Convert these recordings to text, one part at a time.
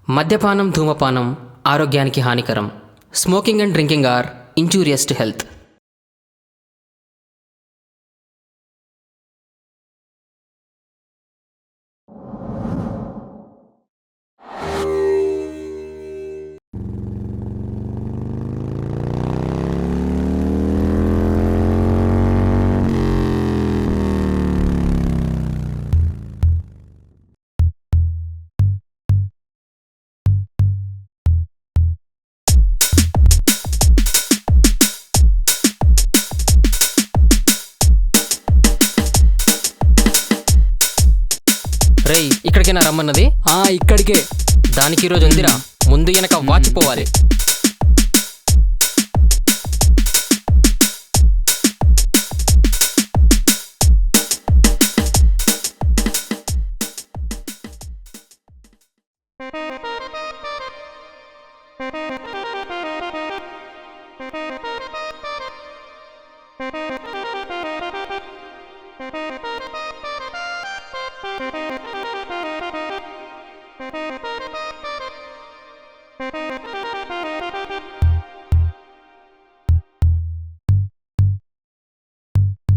మద్యపానం, ధూమపానం ఆరోగ్యానికి హానికరం. Smoking and drinking are injurious to health. రేయ్, ఇక్కడికేనా రమ్మన్నది? ఇక్కడికే. దానికి ఈరోజు ఉందిరా, ముందు వెనక వాచిపోవాలి.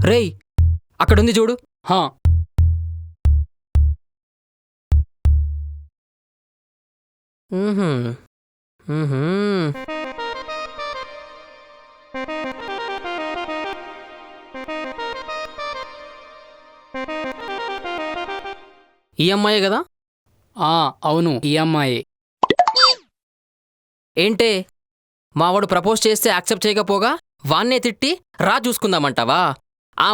రేయ్, అక్కడుంది చూడు. హా, మ్మ్హ్మ్. మ్మ్హ్మ్. ఈ అమ్మాయే కదా? అవును, ఈ అమ్మాయి. ఏంటే, మావాడు ప్రపోజ్ చేస్తే యాక్సెప్ట్ చేయకపోగా వాన్నే తిట్టి రా చూసుకుందామంటావా?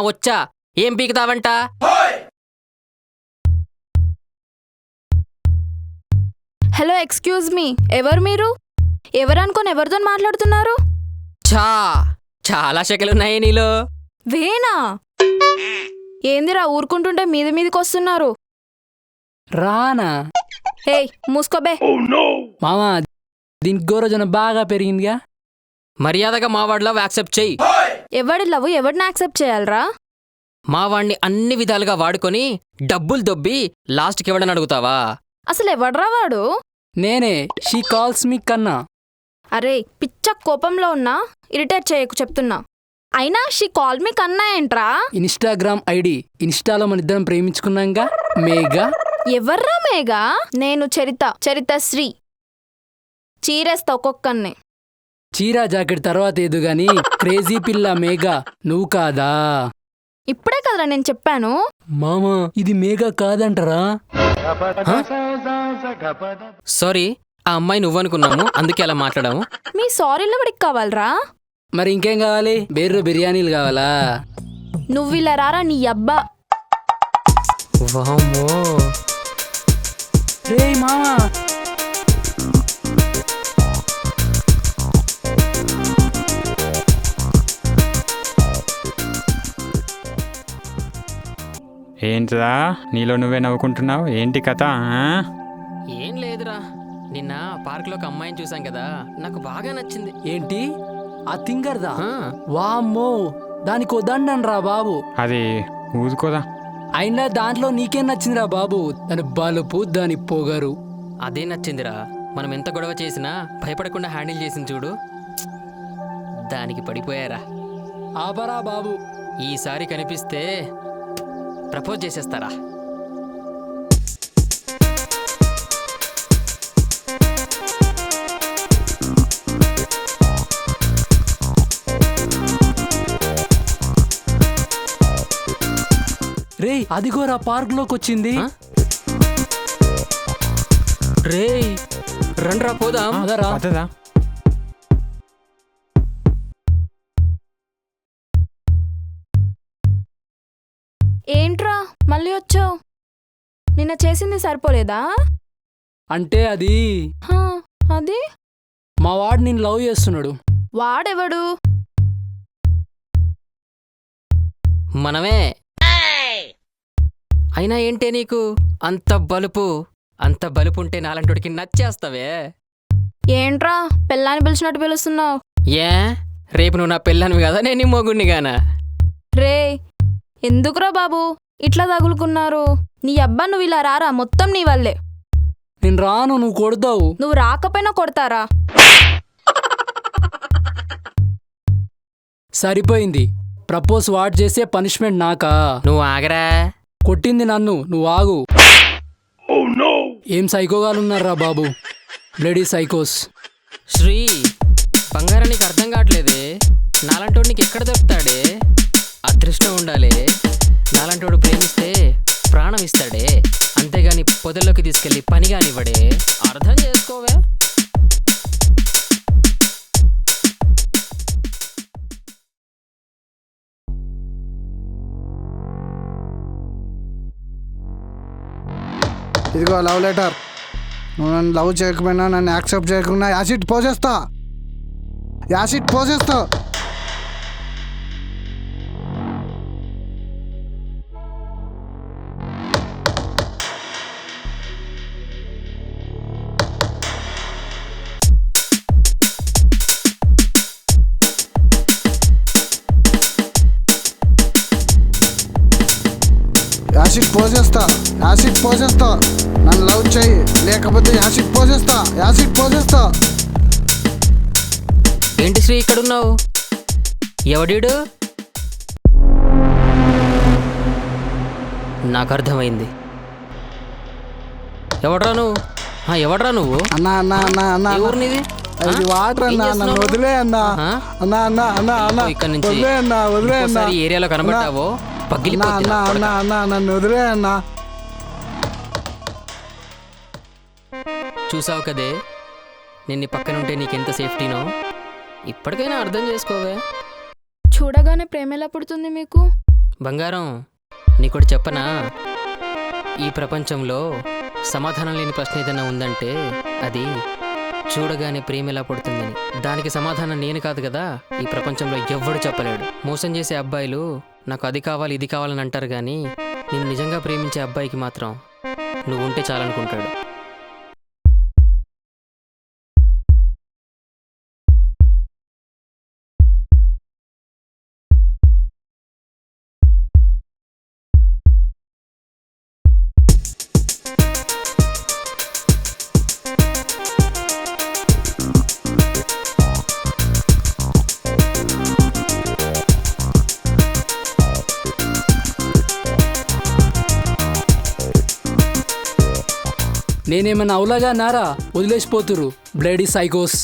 వచ్చా, ఏం పీకుతావంట? హలో, ఎక్స్క్యూజ్ మీ, ఎవరు మీరు? ఎవరనుకొని ఎవరితో మాట్లాడుతున్నారు? చాలా శకలున్నాయి నీలో. వేనా? ఏందిరా ఊరుకుంటుంటే మీదికి వస్తున్నారు? రానా? ఏయ్, మూసుకోబే. మామా, దీనికి గోరోజన బాగా పెరిగిందిగా. మర్యాదగా మావాడిలా యాక్సెప్ట్ చెయ్యి. ఎవడి లవ్ ఎవడిని యాక్సెప్ట్ చేయాలరా? మావాణ్ణి అన్ని విధాలుగా వాడుకొని డబ్బులు దొబ్బి లాస్ట్కి ఇవ్వడని అడుగుతావా? అసలు ఎవడ్రా వాడు? నేనే. షీ కాల్స్ మీ కన్నా. అరే, పిచ్చ కోపంలో ఉన్నా, ఇరిటేట్ చేయకు చెప్తున్నా. అయినా షీ కాల్ మీ కన్నా ఏంట్రా? Instagram ID. ఇన్స్టాలో మన ఇద్దరం ప్రేమించుకున్నాంగా. మేఘా. ఎవర్రా మేఘా? నేను చరితశ్రీ. చీరేస్తా ఒక్కొక్కన్నే. చీరా జాకెట్ తర్వాత ఏదు గాని క్రేజీ పిల్ల మేఘా నువ్వు కాదా? ఇప్పుడే కదరా నేను చెప్పాను. మామా, ఇది మేఘా కాదంటరా. సారీ, ఆ అమ్మాయి నువ్వనుకున్నాము, అందుకే అలా మాట్లాడాము. మీ సారీలో వాడికి కావాలరా? మరి ఇంకేం కావాలి? బేర్రు బిర్యానీలు కావాలా? నువ్విలా రారా నీ అబ్బా. వామ్మో. రే మామా, ఏంటిరా నీలో నువ్వే నవ్వుకుంటున్నావు? ఏంటి కథ? ఏం లేదురా, నిన్న పార్క్లో ఒక అమ్మాయిని చూసాం కదా, నాకు బాగా నచ్చింది. ఏంటి ఆ తింగర్దా? ఆ, వామ్మో, దానికి వద్దండరా బాబు. అది ఊదుకోదా? అయినా దాంట్లో నీకేం నచ్చిందిరా బాబు? దాని బలుపు, దాని పొగరు. అదే నచ్చిందిరా. మనం ఎంత గొడవ చేసినా భయపడకుండా హ్యాండిల్ చేసింది చూడు, దానికి పడిపోయారా. ఆపరా బాబు. ఈసారి కనిపిస్తే ప్రపోజ్ చేసేస్తారా? రే, అదిగోరా పార్క్ లోకి వచ్చింది. ఆ? రేయ్, రండ్రా పోదాం. అదరా. అదదా? ఏంట్రా మళ్ళీ వచ్చావు? నిన్న చేసింది సరిపోలేదా? అంటే అది హా, అది మా వాడు నిన్ను లవ్ చేస్తున్నాడు. వాడెవడు? మనమే. అయినా ఏంటే నీకు అంత బలుపు ఉంటే నాలంటోడికి నచ్చేస్తావే. ఏంట్రా పెళ్ళాన్ని పిలిచినట్టు పిలుస్తున్నావు? ఏ, రేపు నువ్వు నా పెళ్ళానివి కదా, నేను నీ మొగుణ్ణి గానా? రే, ఎందుకురా బాబు ఇట్లా తగులుకున్నారు? నీ అబ్బా నువ్వు ఇలా రారా, మొత్తం నీ వల్లే. నేను రాను, నువ్వు కొడతావు. నువ్వు రాకపోయినా కొడతారా? సరిపోయింది. ప్రపోజ్ వాడు చేసే పనిష్మెంట్ నాకా? నువ్వు ఆగరా. కొట్టింది నన్ను, నువ్వు ఆగు. ఏం సైకోగాలున్నారా బాబు, బ్లడీ సైకోస్. శ్రీ, బంగారం నీకు అర్థం కావట్లేదే. నాలంటోడు నీకు ఎక్కడ దొరుకుతాడే? అదృష్టం ఉండాలి. నాలంటోడు ప్రేమిస్తే ప్రాణం ఇస్తాడే, అంతేగాని పొదల్లోకి తీసుకెళ్ళి పని కానివ్వడే. అర్థం చేసుకోవే. ఇదిగో లవ్ లెటర్. నువ్వు నన్ను లవ్ చేయకపోయినా, నన్ను యాక్సెప్ట్ చేయకుండా యాసిడ్ పోసేస్తా. యాసిడ్ పోసేస్తా. నన్ను లవ్ చేయి, లేకపోతే యాసిడ్ పోసేస్తా. ఏంటి శ్రీ ఇక్కడున్నావు? ఎవడీడు? నాకు అర్థమైంది. ఎవడ్రా నువ్వు? అన్నా ఏ ఊరు నీది? ఇది వాటర్ అన్నా, నన్ను వదిలే అన్నా. అన్నా ఇక్కడి నుంచి వదిలే అన్నా. ఇంకోసారి ఈ ఏరియాలో కనబడ్డావో పగిలిపోద్ది నా కొడక. నన్ను వదిలే అన్నా. చూసావు కదే, నిన్ను పక్కనుంటే నీకెంత సేఫ్టీనో. ఇప్పటికైనా అర్థం చేసుకోవే. చూడగానే ప్రేమ ఎలా పుడుతుంది మీకు? బంగారం, నీకొకటి చెప్పనా? ఈ ప్రపంచంలో సమాధానం లేని ప్రశ్న ఏదైనా ఉందంటే అది చూడగానే ప్రేమ ఎలా పుడుతుందని. దానికి సమాధానం నేను కాదు కదా, ఈ ప్రపంచంలో ఎవ్వడు చెప్పలేడు. మోసం చేసే అబ్బాయిలు నాకు అది కావాలి ఇది కావాలని అంటారు, కానీ నేను నిజంగా ప్రేమించే అబ్బాయికి మాత్రం నువ్వు ఉంటే చాలనుకుంటాడు. నేనేమన్నా అవులాగా నారా? వదిలేసిపోతురు బ్లడీ సైకోస్.